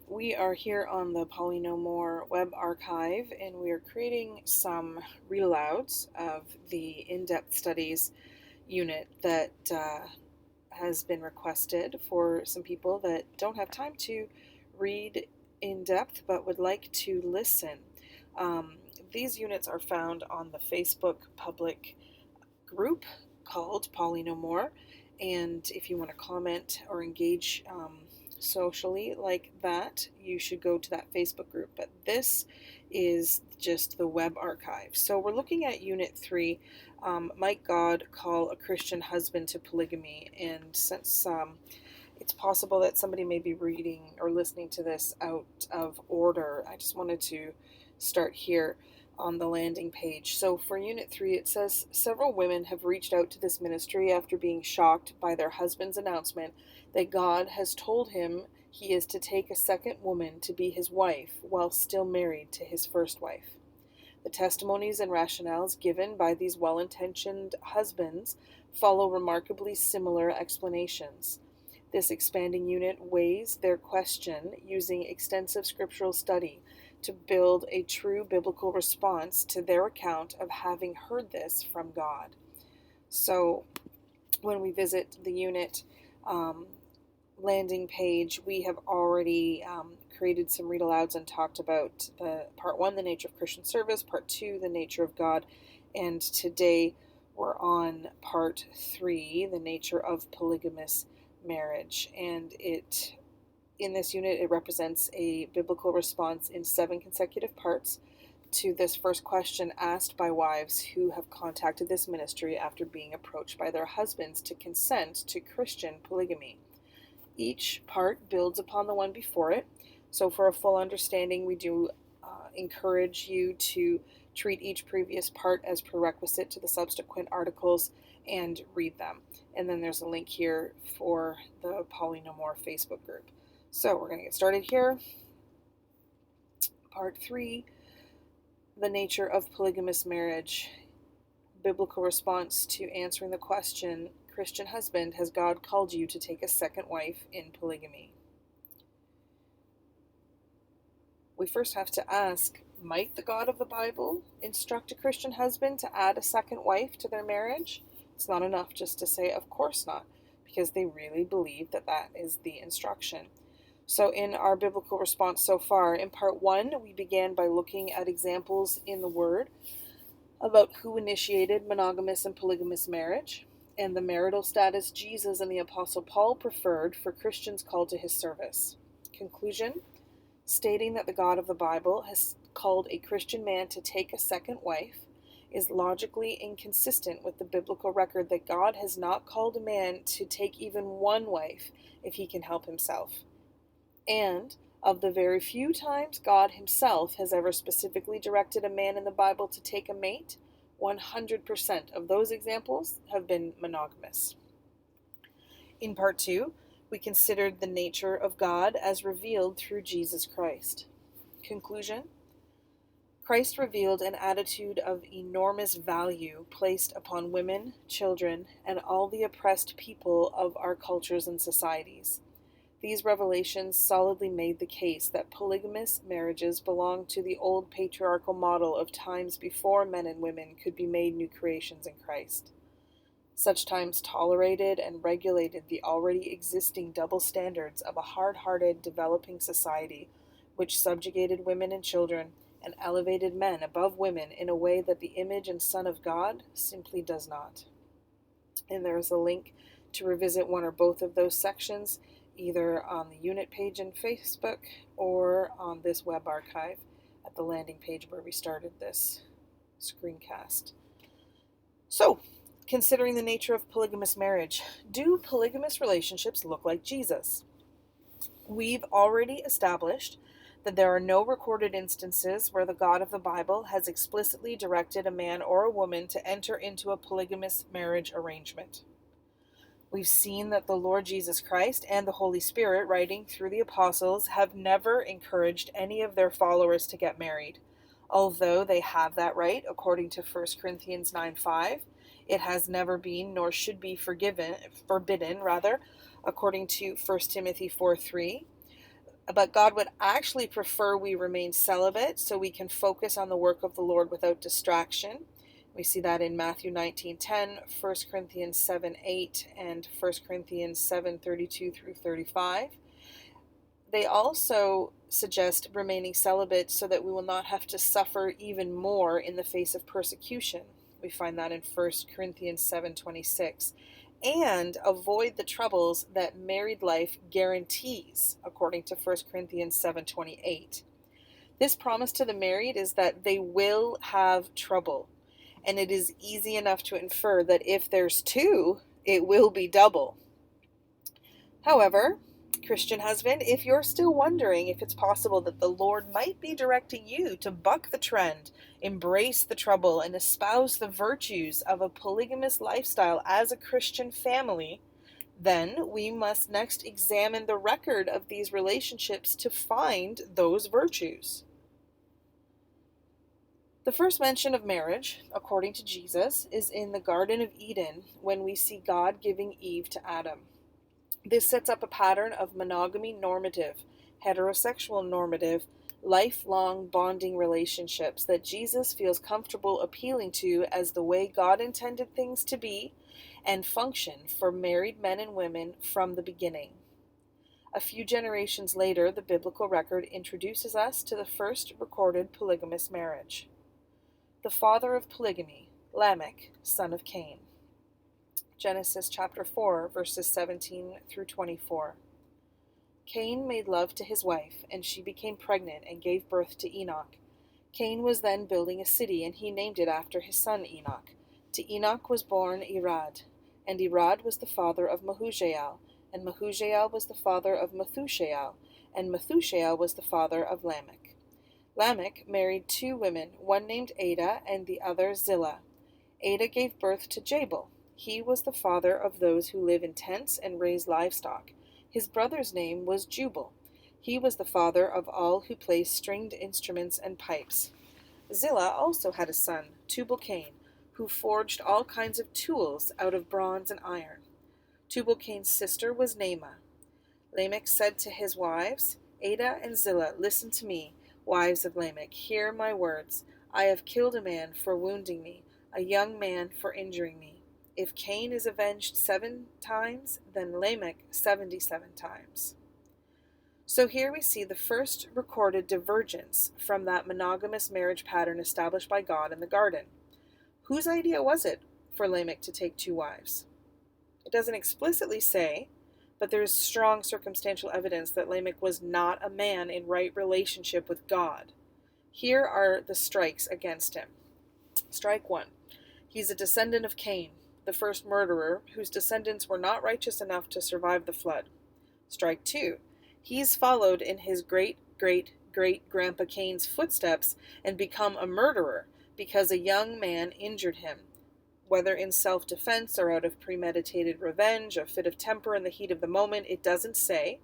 We are here on the PolyNoMore web archive, and we are creating some read-alouds of the in-depth studies unit that has been requested for some people that don't have time to read in depth but would like to listen. Um, these units are found on the Facebook public group called PolyNoMore, and if you want to comment or engage socially like that, you should go to that Facebook group. But this is just the web archive. So we're looking at Unit 3, Might God Call a Christian Husband to Polygamy? And since it's possible that somebody may be reading or listening to this out of order, I just wanted to start here on the landing page. So for Unit 3, it says, several women have reached out to this ministry after being shocked by their husband's announcement that God has told him he is to take a second woman to be his wife while still married to his first wife. The testimonies and rationales given by these well-intentioned husbands follow remarkably similar explanations. This expanding unit weighs their question using extensive scriptural study to build a true biblical response to their account of having heard this from God. So when we visit the unit landing page, we have already created some read-alouds and talked about part 1, the nature of Christian service, part 2, the nature of God, and today we're on part 3, the nature of polygamous marriage. And in this unit, it represents a biblical response in 7 consecutive parts to this first question asked by wives who have contacted this ministry after being approached by their husbands to consent to Christian polygamy. Each part builds upon the one before it. So for a full understanding, we do encourage you to treat each previous part as prerequisite to the subsequent articles and read them. And then there's a link here for the PolyNoMore Facebook group. So we're going to get started here. Part 3, the nature of polygamous marriage. Biblical response to answering the question, Christian husband, has God called you to take a second wife in polygamy? We first have to ask, might the God of the Bible instruct a Christian husband to add a second wife to their marriage? It's not enough just to say, of course not, because they really believe that that is the instruction. So in our biblical response so far, in part 1, we began by looking at examples in the Word about who initiated monogamous and polygamous marriage, and the marital status Jesus and the Apostle Paul preferred for Christians called to his service. Conclusion, stating that the God of the Bible has called a Christian man to take a second wife is logically inconsistent with the biblical record that God has not called a man to take even one wife if he can help himself. And of the very few times God himself has ever specifically directed a man in the Bible to take a mate, 100% of those examples have been monogamous. In part 2, we considered the nature of God as revealed through Jesus Christ. Conclusion, Christ revealed an attitude of enormous value placed upon women, children, and all the oppressed people of our cultures and societies. These revelations solidly made the case that polygamous marriages belong to the old patriarchal model of times before men and women could be made new creations in Christ. Such times tolerated and regulated the already existing double standards of a hard-hearted, developing society, which subjugated women and children and elevated men above women in a way that the image and Son of God simply does not. And there is a link to revisit one or both of those sections, either on the unit page in Facebook or on this web archive at the landing page where we started this screencast. So, considering the nature of polygamous marriage, do polygamous relationships look like Jesus? We've already established that there are no recorded instances where the God of the Bible has explicitly directed a man or a woman to enter into a polygamous marriage arrangement. We've seen that the Lord Jesus Christ and the Holy Spirit, writing through the apostles, have never encouraged any of their followers to get married. Although they have that right, according to 1 Corinthians 9:5, it has never been nor should be forbidden, according to 1 Timothy 4:3. But God would actually prefer we remain celibate so we can focus on the work of the Lord without distraction. We see that in Matthew 19:10, 1 Corinthians 7:8, and 1 Corinthians 7:32 through 35. They also suggest remaining celibate so that we will not have to suffer even more in the face of persecution. We find that in 1 Corinthians 7:26. And avoid the troubles that married life guarantees, according to 1 Corinthians 7:28. This promise to the married is that they will have trouble, and it is easy enough to infer that if there's two, it will be double. However, Christian husband, if you're still wondering if it's possible that the Lord might be directing you to buck the trend, embrace the trouble, and espouse the virtues of a polygamous lifestyle as a Christian family, then we must next examine the record of these relationships to find those virtues. The first mention of marriage, according to Jesus, is in the Garden of Eden when we see God giving Eve to Adam. This sets up a pattern of monogamy normative, heterosexual normative, lifelong bonding relationships that Jesus feels comfortable appealing to as the way God intended things to be and function for married men and women from the beginning. A few generations later, the biblical record introduces us to the first recorded polygamous marriage. The father of polygamy, Lamech, son of Cain. Genesis chapter 4, verses 17 through 24. Cain made love to his wife, and she became pregnant and gave birth to Enoch. Cain was then building a city, and he named it after his son Enoch. To Enoch was born Irad, and Irad was the father of Mehujael, and Mehujael was the father of Methushael, and Methushael was the father of Lamech. Lamech married two women, one named Ada and the other Zillah. Ada gave birth to Jabal. He was the father of those who live in tents and raise livestock. His brother's name was Jubal. He was the father of all who play stringed instruments and pipes. Zillah also had a son, Tubal-Cain, who forged all kinds of tools out of bronze and iron. Tubal-Cain's sister was Naamah. Lamech said to his wives, Ada and Zillah, listen to me, wives of Lamech, hear my words. I have killed a man for wounding me, a young man for injuring me. If Cain is avenged 7 times, then Lamech 77 times. So here we see the first recorded divergence from that monogamous marriage pattern established by God in the garden. Whose idea was it for Lamech to take 2 wives? It doesn't explicitly say, but there is strong circumstantial evidence that Lamech was not a man in right relationship with God. Here are the strikes against him. Strike 1. He's a descendant of Cain, the first murderer, whose descendants were not righteous enough to survive the flood. Strike 2. He's followed in his great-great-great-grandpa Cain's footsteps and become a murderer because a young man injured him, whether in self-defense or out of premeditated revenge, a fit of temper in the heat of the moment, it doesn't say,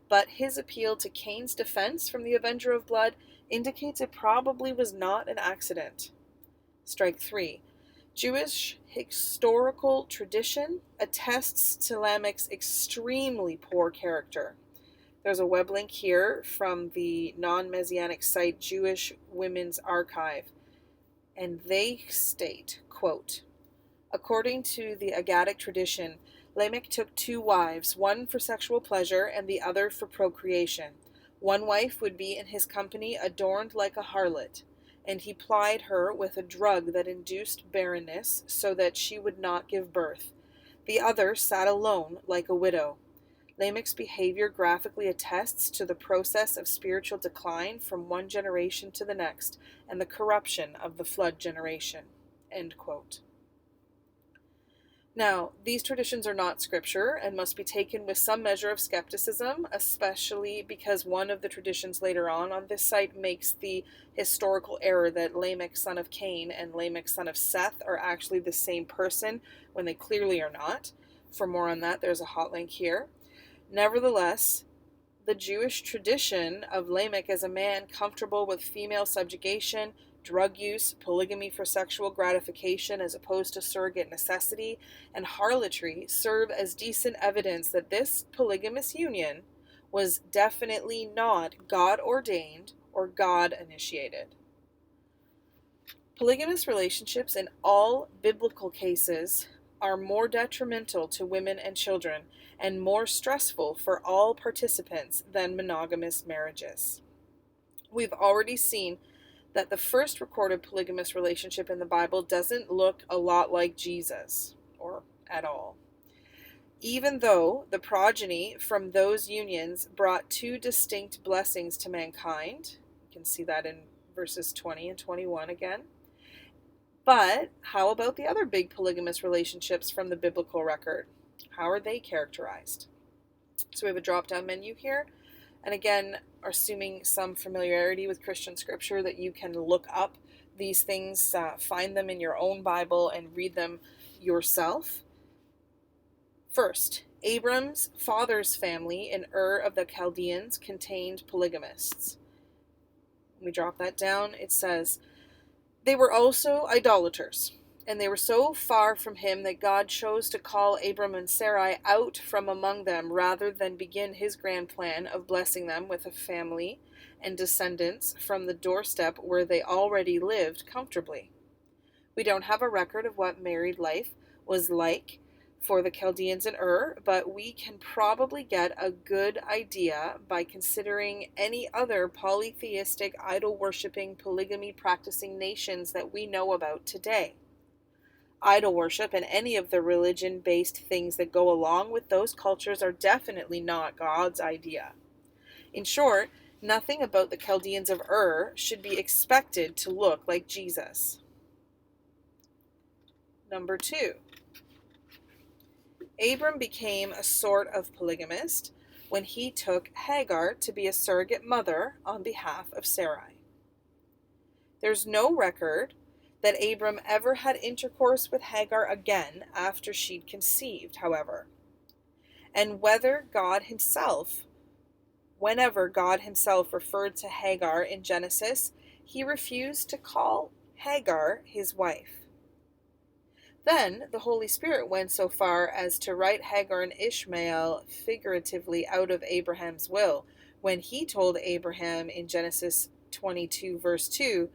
but his appeal to Cain's defense from the avenger of blood indicates it probably was not an accident. Strike 3. Jewish historical tradition attests to Lamech's extremely poor character. There's a web link here from the non-Messianic site Jewish Women's Archive, and they state, quote, according to the Agadic tradition, Lamech took 2 wives, one for sexual pleasure and the other for procreation. One wife would be in his company adorned like a harlot, and he plied her with a drug that induced barrenness so that she would not give birth. The other sat alone like a widow. Lamech's behavior graphically attests to the process of spiritual decline from one generation to the next and the corruption of the flood generation. End quote. Now, these traditions are not scripture and must be taken with some measure of skepticism, especially because one of the traditions later on this site makes the historical error that Lamech, son of Cain, and Lamech, son of Seth are actually the same person when they clearly are not. For more on that, there's a hot link here. Nevertheless, the Jewish tradition of Lamech as a man comfortable with female subjugation, drug use, polygamy for sexual gratification as opposed to surrogate necessity, and harlotry serve as decent evidence that this polygamous union was definitely not God-ordained or God-initiated. Polygamous relationships in all biblical cases are more detrimental to women and children and more stressful for all participants than monogamous marriages. We've already seen that the first recorded polygamous relationship in the Bible doesn't look a lot like Jesus, or at all. Even though the progeny from those unions brought two distinct blessings to mankind, you can see that in verses 20 and 21 again. But how about the other big polygamous relationships from the biblical record? How are they characterized? So we have a drop-down menu here. And again, assuming some familiarity with Christian scripture, that you can look up these things, find them in your own Bible and read them yourself. First, Abram's father's family in Ur of the Chaldeans contained polygamists. When we drop that down, it says, they were also idolaters, and they were so far from him that God chose to call Abram and Sarai out from among them rather than begin his grand plan of blessing them with a family and descendants from the doorstep where they already lived comfortably. We don't have a record of what married life was like for the Chaldeans in Ur, but we can probably get a good idea by considering any other polytheistic, idol-worshipping, polygamy-practicing nations that we know about today. Idol worship and any of the religion-based things that go along with those cultures are definitely not God's idea. In short, nothing about the Chaldeans of Ur should be expected to look like Jesus. Number 2. Abram became a sort of polygamist when he took Hagar to be a surrogate mother on behalf of Sarai. There's no record that Abram ever had intercourse with Hagar again after she'd conceived, however. And whenever God himself referred to Hagar in Genesis, he refused to call Hagar his wife. Then the Holy Spirit went so far as to write Hagar and Ishmael figuratively out of Abraham's will, when he told Abraham in Genesis 22 verse 2,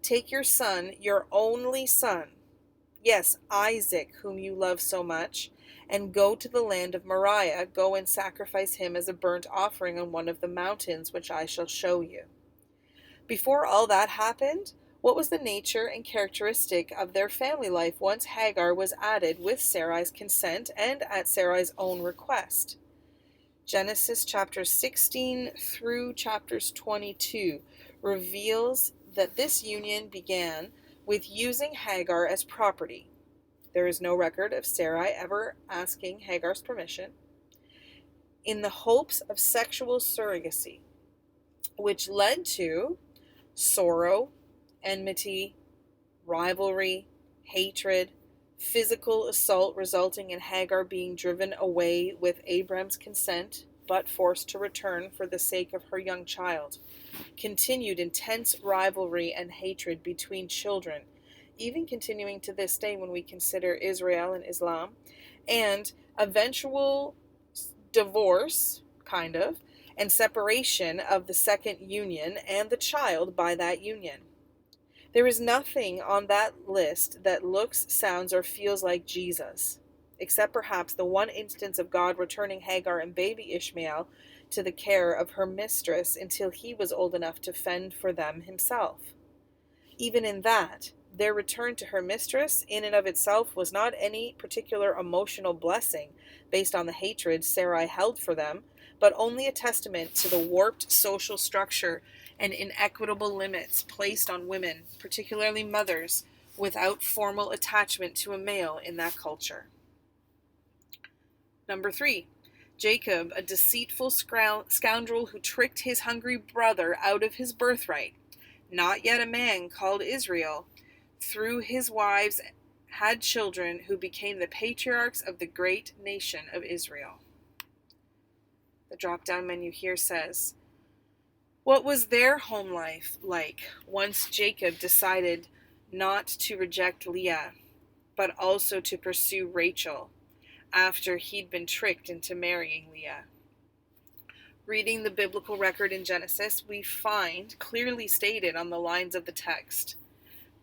"Take your son, your only son, yes, Isaac, whom you love so much, and go to the land of Moriah. Go and sacrifice him as a burnt offering on one of the mountains which I shall show you." Before all that happened, what was the nature and characteristic of their family life once Hagar was added with Sarai's consent and at Sarai's own request? Genesis chapters 16 through chapters 22 reveals that this union began with using Hagar as property. There is no record of Sarai ever asking Hagar's permission, in the hopes of sexual surrogacy, which led to sorrow, enmity, rivalry, hatred, physical assault resulting in Hagar being driven away with Abram's consent, but forced to return for the sake of her young child, continued intense rivalry and hatred between children, even continuing to this day when we consider Israel and Islam, and eventual divorce, and separation of the second union and the child by that union. There is nothing on that list that looks, sounds, or feels like Jesus, except perhaps the one instance of God returning Hagar and baby Ishmael to the care of her mistress until he was old enough to fend for them himself. Even in that, their return to her mistress in and of itself was not any particular emotional blessing based on the hatred Sarai held for them, but only a testament to the warped social structure and inequitable limits placed on women, particularly mothers, without formal attachment to a male in that culture. Number 3. Jacob, a deceitful scoundrel who tricked his hungry brother out of his birthright, not yet a man, called Israel, through his wives had children who became the patriarchs of the great nation of Israel. The drop-down menu here says, what was their home life like once Jacob decided not to reject Leah, but also to pursue Rachel after he'd been tricked into marrying Leah? Reading the biblical record in Genesis, we find clearly stated on the lines of the text,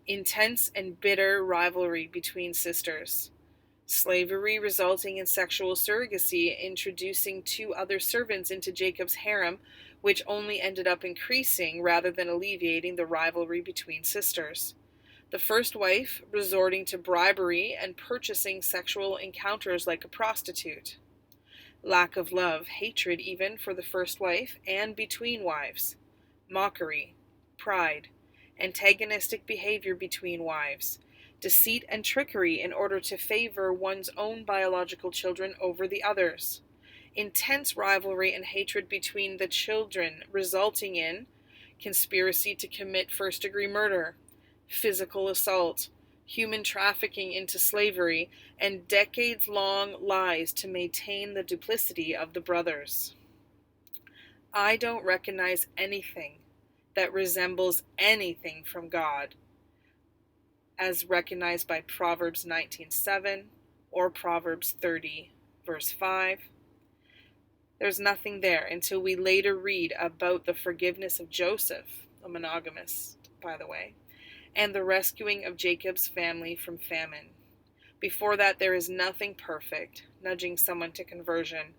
intense and bitter rivalry between sisters, slavery resulting in sexual surrogacy, introducing 2 other servants into Jacob's harem, which only ended up increasing rather than alleviating the rivalry between sisters. The first wife resorting to bribery and purchasing sexual encounters like a prostitute. Lack of love, hatred even for the first wife and between wives. Mockery, pride, antagonistic behavior between wives, deceit and trickery in order to favor one's own biological children over the others, intense rivalry and hatred between the children, resulting in conspiracy to commit first-degree murder, physical assault, human trafficking into slavery, and decades-long lies to maintain the duplicity of the brothers. I don't recognize anything that resembles anything from God, as recognized by Proverbs 19:7 or Proverbs 30, verse 5. There's nothing there until we later read about the forgiveness of Joseph, a monogamist, by the way, and the rescuing of Jacob's family from famine. Before that, there is nothing perfect, nudging someone to conversion,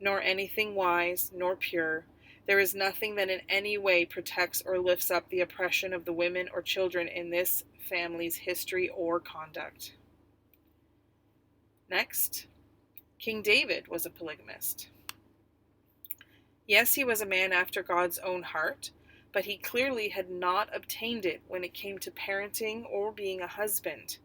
nor anything wise, nor pure. There is nothing that in any way protects or lifts up the oppression of the women or children in this family's history or conduct. Next, King David was a polygamist. Yes, he was a man after God's own heart, but he clearly had not obtained it when it came to parenting or being a husband.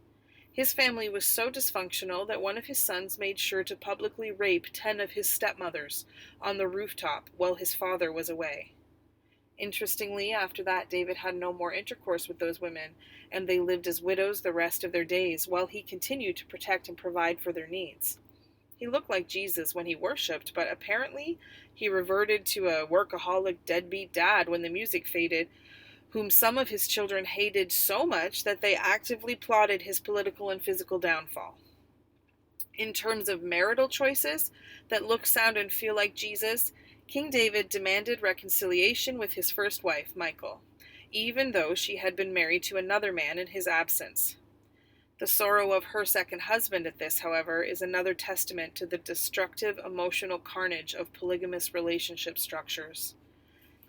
His family was so dysfunctional that one of his sons made sure to publicly rape 10 of his stepmothers on the rooftop while his father was away. Interestingly, after that, David had no more intercourse with those women, and they lived as widows the rest of their days, while he continued to protect and provide for their needs. He looked like Jesus when he worshipped, but apparently he reverted to a workaholic deadbeat dad when the music faded, whom some of his children hated so much that they actively plotted his political and physical downfall. In terms of marital choices that look, sound, and feel like Jesus, King David demanded reconciliation with his first wife, Michal, even though she had been married to another man in his absence. The sorrow of her second husband at this, however, is another testament to the destructive emotional carnage of polygamous relationship structures.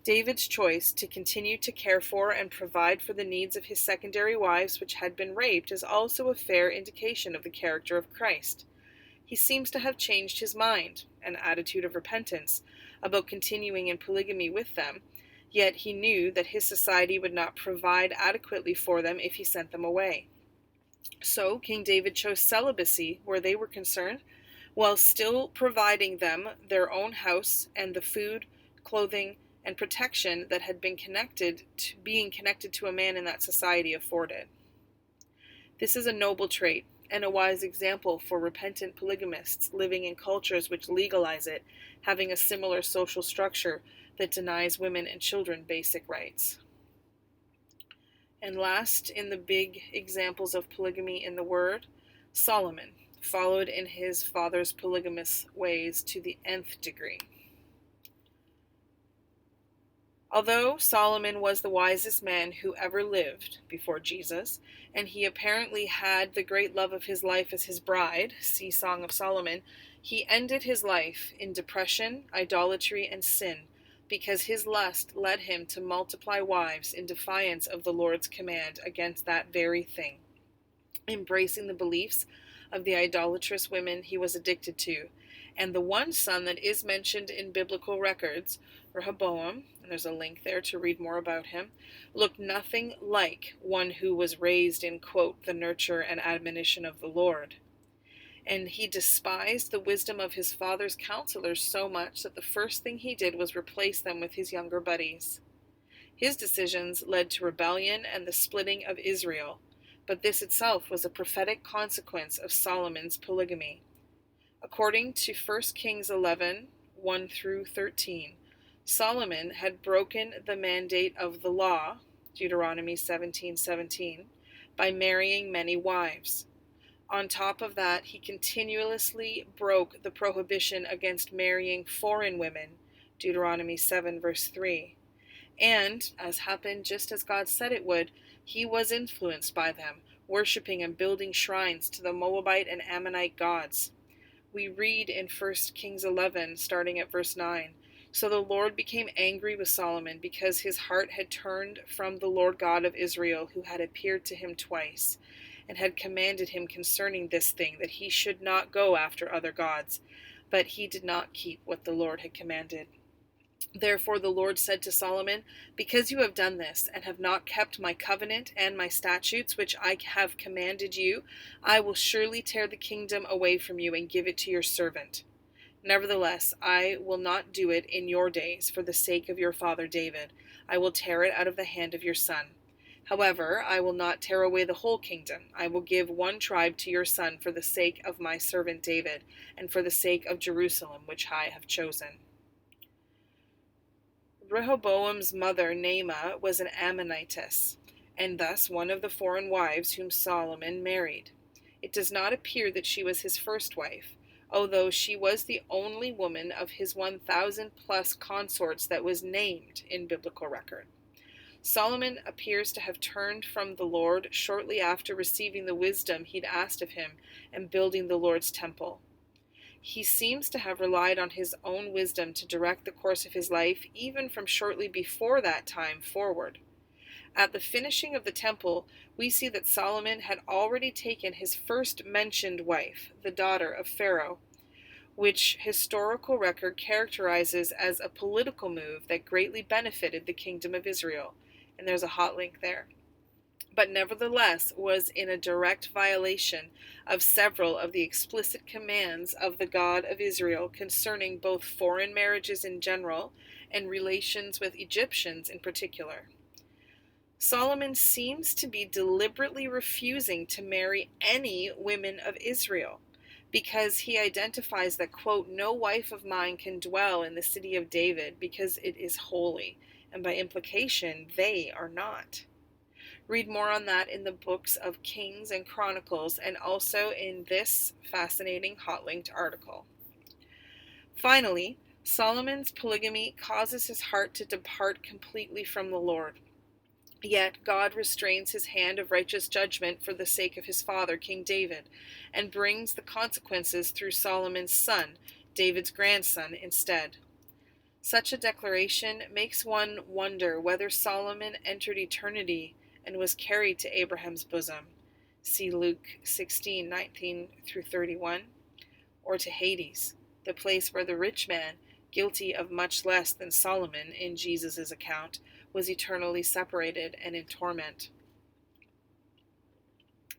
David's choice to continue to care for and provide for the needs of his secondary wives which had been raped is also a fair indication of the character of Christ. He seems to have changed his mind, an attitude of repentance, about continuing in polygamy with them, yet he knew that his society would not provide adequately for them if he sent them away. So King David chose celibacy where they were concerned, while still providing them their own house and the food, clothing, and protection that had been being connected to a man in that society afforded. This is a noble trait and a wise example for repentant polygamists living in cultures which legalize it, having a similar social structure that denies women and children basic rights. And last, in the big examples of polygamy in the Word, Solomon followed in his father's polygamous ways to the nth degree. Although Solomon was the wisest man who ever lived before Jesus, and he apparently had the great love of his life as his bride, see Song of Solomon, he ended his life in depression, idolatry, and sin, because his lust led him to multiply wives in defiance of the Lord's command against that very thing, embracing the beliefs of the idolatrous women he was addicted to. And the one son that is mentioned in biblical records, Rehoboam, and there's a link there to read more about him, looked nothing like one who was raised in, quote, the nurture and admonition of the Lord. And he despised the wisdom of his father's counselors so much that the first thing he did was replace them with his younger buddies. His decisions led to rebellion and the splitting of Israel, but this itself was a prophetic consequence of Solomon's polygamy. According to 1 Kings 11, 1 through 13, Solomon had broken the mandate of the law, Deuteronomy 17:17, by marrying many wives. On top of that, he continuously broke the prohibition against marrying foreign women, Deuteronomy 7 verse 3. And, as happened just as God said it would, he was influenced by them, worshipping and building shrines to the Moabite and Ammonite gods. We read in 1 Kings 11, starting at verse 9, "So the Lord became angry with Solomon because his heart had turned from the Lord God of Israel, who had appeared to him twice, and had commanded him concerning this thing, that he should not go after other gods. But he did not keep what the Lord had commanded. Therefore the Lord said to Solomon, because you have done this, and have not kept my covenant and my statutes which I have commanded you, I will surely tear the kingdom away from you and give it to your servant. Nevertheless, I will not do it in your days for the sake of your father David. I will tear it out of the hand of your son. However, I will not tear away the whole kingdom. I will give one tribe to your son for the sake of my servant David, and for the sake of Jerusalem, which I have chosen." Rehoboam's mother, Naamah, was an Ammonitess, and thus one of the foreign wives whom Solomon married. It does not appear that she was his first wife, although she was the only woman of his 1,000 plus consorts that was named in biblical record. Solomon appears to have turned from the Lord shortly after receiving the wisdom he'd asked of him and building the Lord's temple. He seems to have relied on his own wisdom to direct the course of his life, even from shortly before that time forward. At the finishing of the temple, we see that Solomon had already taken his first mentioned wife, the daughter of Pharaoh, which historical record characterizes as a political move that greatly benefited the kingdom of Israel. And there's a hot link there. But nevertheless was in a direct violation of several of the explicit commands of the God of Israel concerning both foreign marriages in general and relations with Egyptians in particular. Solomon seems to be deliberately refusing to marry any women of Israel, because he identifies that, quote, "no wife of mine can dwell in the city of David, because it is holy," and by implication, they are not. Read more on that in the books of Kings and Chronicles, and also in this fascinating hot-linked article. Finally, Solomon's polygamy causes his heart to depart completely from the Lord. Yet God restrains his hand of righteous judgment for the sake of his father, King David, and brings the consequences through Solomon's son, David's grandson, instead. Such a declaration makes one wonder whether Solomon entered eternity and was carried to Abraham's bosom, see Luke 16:19 through 31, or to Hades, the place where the rich man, guilty of much less than Solomon in Jesus' account, was eternally separated and in torment.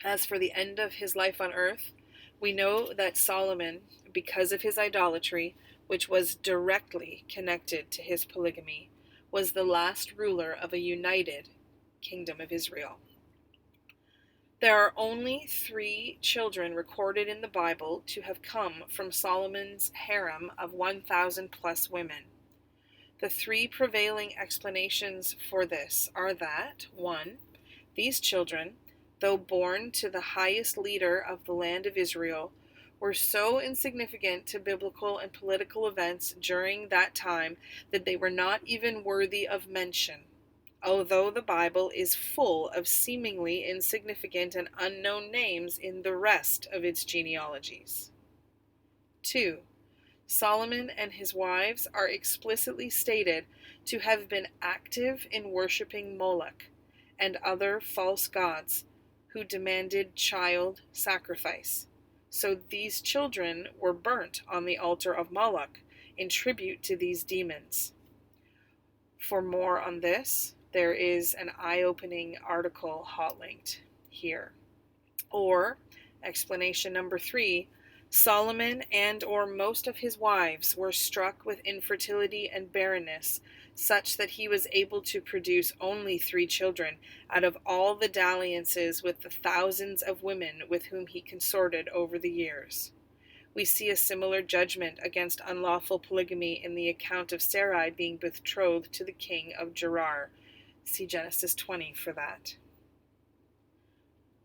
As for the end of his life on earth, we know that Solomon, because of his idolatry, which was directly connected to his polygamy, was the last ruler of a united kingdom of Israel. There are only 3 children recorded in the Bible to have come from Solomon's harem of 1,000 plus women. The 3 prevailing explanations for this are that, 1, these children, though born to the highest leader of the land of Israel, were so insignificant to biblical and political events during that time that they were not even worthy of mention, although the Bible is full of seemingly insignificant and unknown names in the rest of its genealogies. 2. Solomon and his wives are explicitly stated to have been active in worshiping Moloch and other false gods who demanded child sacrifice. So these children were burnt on the altar of Moloch in tribute to these demons. For more on this, there is an eye-opening article hot-linked here. Or, explanation number 3, Solomon and or most of his wives were struck with infertility and barrenness, such that he was able to produce only 3 children out of all the dalliances with the thousands of women with whom he consorted over the years. We see a similar judgment against unlawful polygamy in the account of Sarai being betrothed to the king of Gerar. See Genesis 20 for that.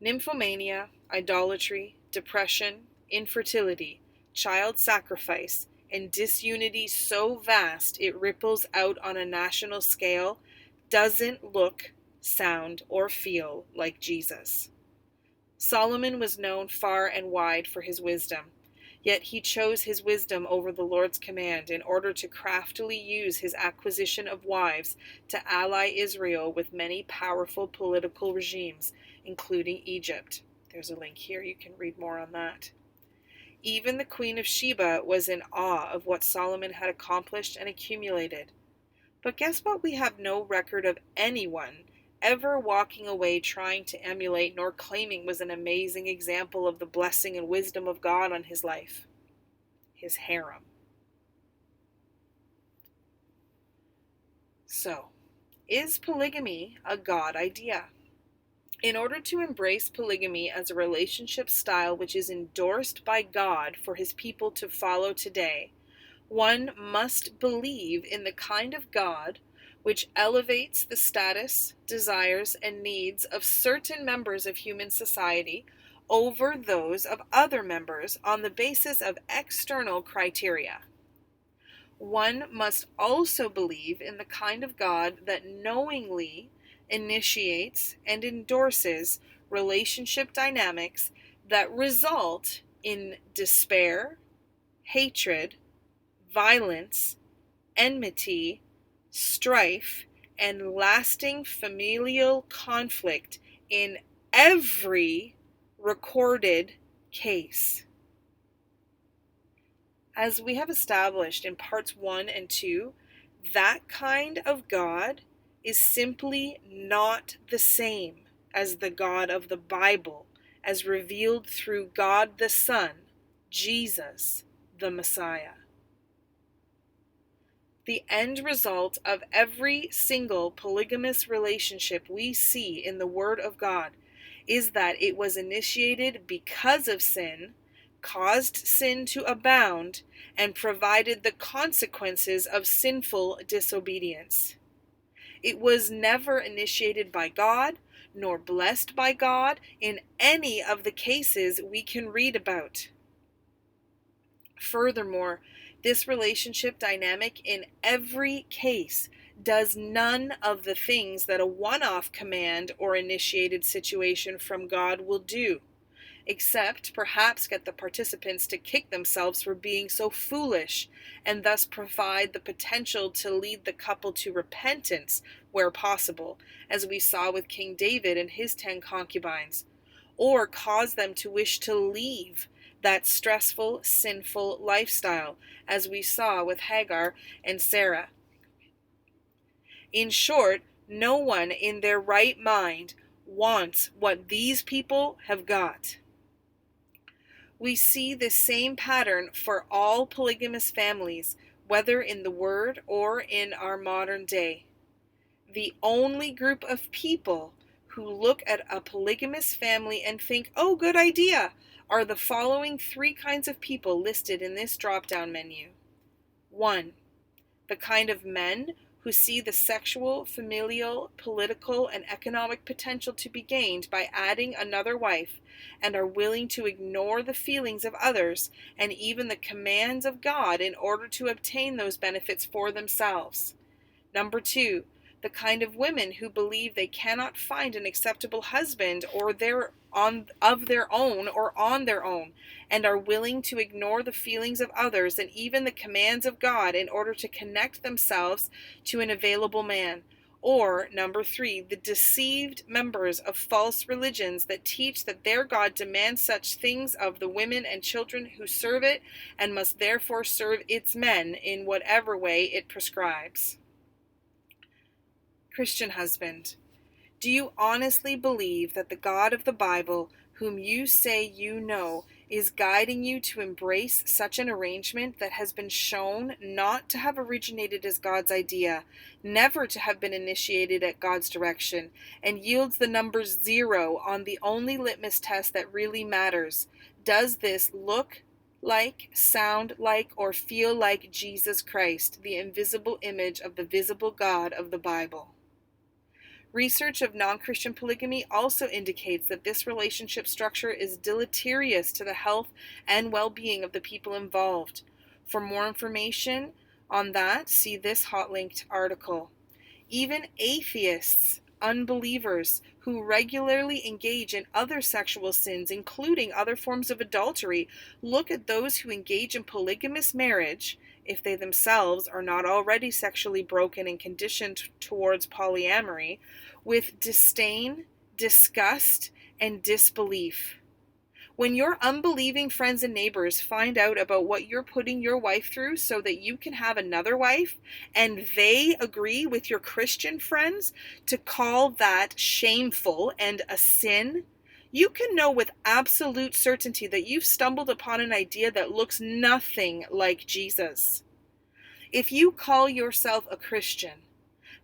Nymphomania, idolatry, depression, infertility, child sacrifice, and disunity so vast it ripples out on a national scale doesn't look, sound, or feel like Jesus. Solomon was known far and wide for his wisdom, yet he chose his wisdom over the Lord's command in order to craftily use his acquisition of wives to ally Israel with many powerful political regimes, including Egypt. There's a link here, you can read more on that. Even the Queen of Sheba was in awe of what Solomon had accomplished and accumulated. But guess what? We have no record of anyone ever walking away trying to emulate nor claiming was an amazing example of the blessing and wisdom of God on his life. His harem. So, is polygamy a God idea? In order to embrace polygamy as a relationship style which is endorsed by God for his people to follow today, one must believe in the kind of God which elevates the status, desires, and needs of certain members of human society over those of other members on the basis of external criteria. One must also believe in the kind of God that knowingly initiates and endorses relationship dynamics that result in despair, hatred, violence, enmity, strife, and lasting familial conflict in every recorded case. As we have established in parts 1 and 2, that kind of God is simply not the same as the God of the Bible, as revealed through God the Son, Jesus, the Messiah. The end result of every single polygamous relationship we see in the Word of God is that it was initiated because of sin, caused sin to abound, and provided the consequences of sinful disobedience. It was never initiated by God, nor blessed by God in any of the cases we can read about. Furthermore, this relationship dynamic in every case does none of the things that a one-off command or initiated situation from God will do, except perhaps get the participants to kick themselves for being so foolish, and thus provide the potential to lead the couple to repentance where possible, as we saw with King David and his 10 concubines, or cause them to wish to leave that stressful, sinful lifestyle, as we saw with Hagar and Sarah. In short, no one in their right mind wants what these people have got. We see this same pattern for all polygamous families, whether in the Word or in our modern day. The only group of people who look at a polygamous family and think, oh, good idea, are the following 3 kinds of people listed in this drop-down menu. 1. The kind of men who see the sexual, familial, political, and economic potential to be gained by adding another wife, and are willing to ignore the feelings of others and even the commands of God in order to obtain those benefits for themselves. Number 2, the kind of women who believe they cannot find an acceptable husband of their own, and are willing to ignore the feelings of others and even the commands of God in order to connect themselves to an available man. Or, number 3, the deceived members of false religions that teach that their God demands such things of the women and children who serve it and must therefore serve its men in whatever way it prescribes. Christian husband, do you honestly believe that the God of the Bible, whom you say you know, is guiding you to embrace such an arrangement that has been shown not to have originated as God's idea, never to have been initiated at God's direction, and yields the number 0 on the only litmus test that really matters? Does this look like, sound like, or feel like Jesus Christ, the invisible image of the visible God of the Bible? Research of non-Christian polygamy also indicates that this relationship structure is deleterious to the health and well-being of the people involved. For more information on that, see this hot linked article. Even atheists, unbelievers who regularly engage in other sexual sins, including other forms of adultery, look at those who engage in polygamous marriage, if they themselves are not already sexually broken and conditioned towards polyamory, with disdain, disgust, and disbelief. When your unbelieving friends and neighbors find out about what you're putting your wife through so that you can have another wife, and they agree with your Christian friends to call that shameful and a sin, you can know with absolute certainty that you've stumbled upon an idea that looks nothing like Jesus. If you call yourself a Christian,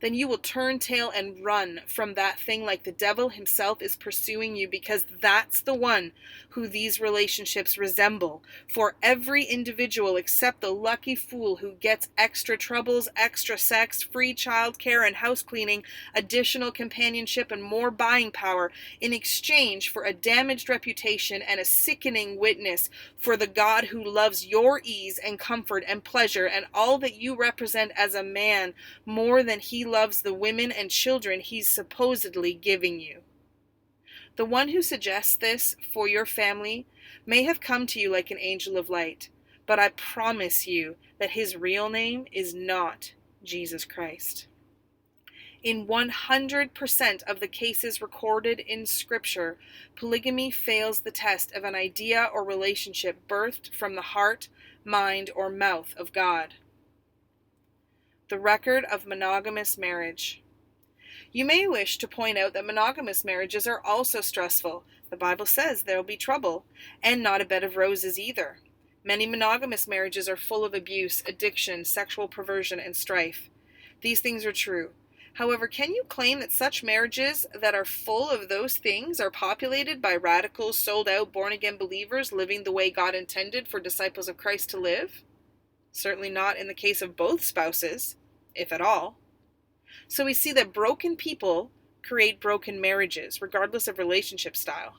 then you will turn tail and run from that thing like the devil himself is pursuing you, because that's the one who these relationships resemble. For every individual except the lucky fool who gets extra troubles, extra sex, free childcare and house cleaning, additional companionship and more buying power in exchange for a damaged reputation and a sickening witness for the God who loves your ease and comfort and pleasure and all that you represent as a man more than he loves the women and children he's supposedly giving you. The one who suggests this for your family may have come to you like an angel of light, but I promise you that his real name is not Jesus Christ. In 100% of the cases recorded in Scripture, polygamy fails the test of an idea or relationship birthed from the heart, mind, or mouth of God. The record of monogamous marriage. You may wish to point out that monogamous marriages are also stressful. The Bible says there will be trouble, and not a bed of roses either. Many monogamous marriages are full of abuse, addiction, sexual perversion, and strife. These things are true. However, can you claim that such marriages that are full of those things are populated by radical, sold-out, born-again believers living the way God intended for disciples of Christ to live? Certainly not in the case of both spouses, if at all. So we see that broken people create broken marriages, regardless of relationship style.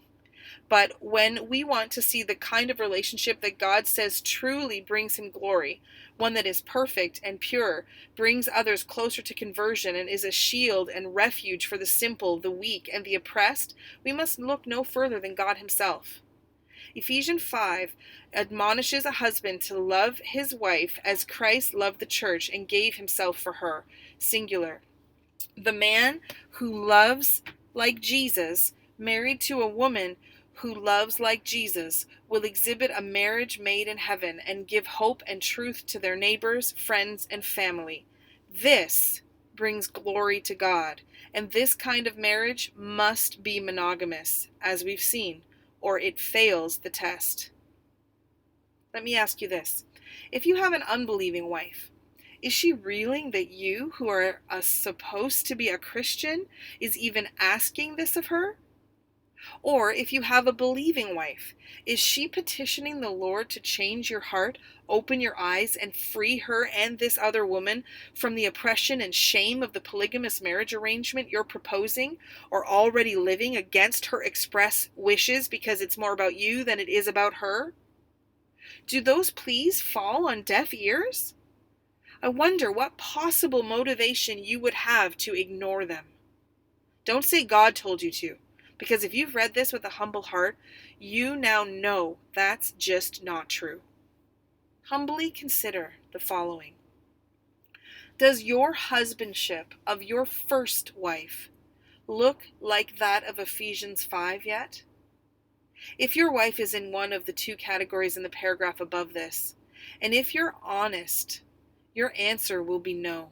But when we want to see the kind of relationship that God says truly brings him glory, one that is perfect and pure, brings others closer to conversion, and is a shield and refuge for the simple, the weak, and the oppressed, we must look no further than God himself. Ephesians 5 admonishes a husband to love his wife as Christ loved the church and gave himself for her, singular. The man who loves like Jesus, married to a woman who loves like Jesus, will exhibit a marriage made in heaven and give hope and truth to their neighbors, friends, and family. This brings glory to God, and this kind of marriage must be monogamous, as we've seen, or it fails the test. Let me ask you this. If you have an unbelieving wife, is she reeling that you, who are supposed to be a Christian, is even asking this of her? Or if you have a believing wife, is she petitioning the Lord to change your heart, open your eyes, and free her and this other woman from the oppression and shame of the polygamous marriage arrangement you're proposing, or already living against her express wishes because it's more about you than it is about her? Do those pleas fall on deaf ears? I wonder what possible motivation you would have to ignore them. Don't say God told you to, because if you've read this with a humble heart, you now know that's just not true. Humbly consider the following. Does your husbandship of your first wife look like that of Ephesians 5 yet? If your wife is in one of the two categories in the paragraph above this, and if you're honest, your answer will be no.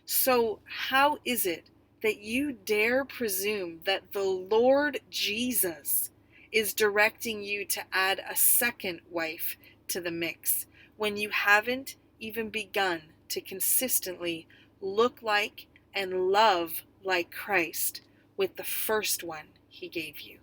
So how is it that you dare presume that the Lord Jesus is directing you to add a second wife to the mix when you haven't even begun to consistently look like and love like Christ with the first one he gave you?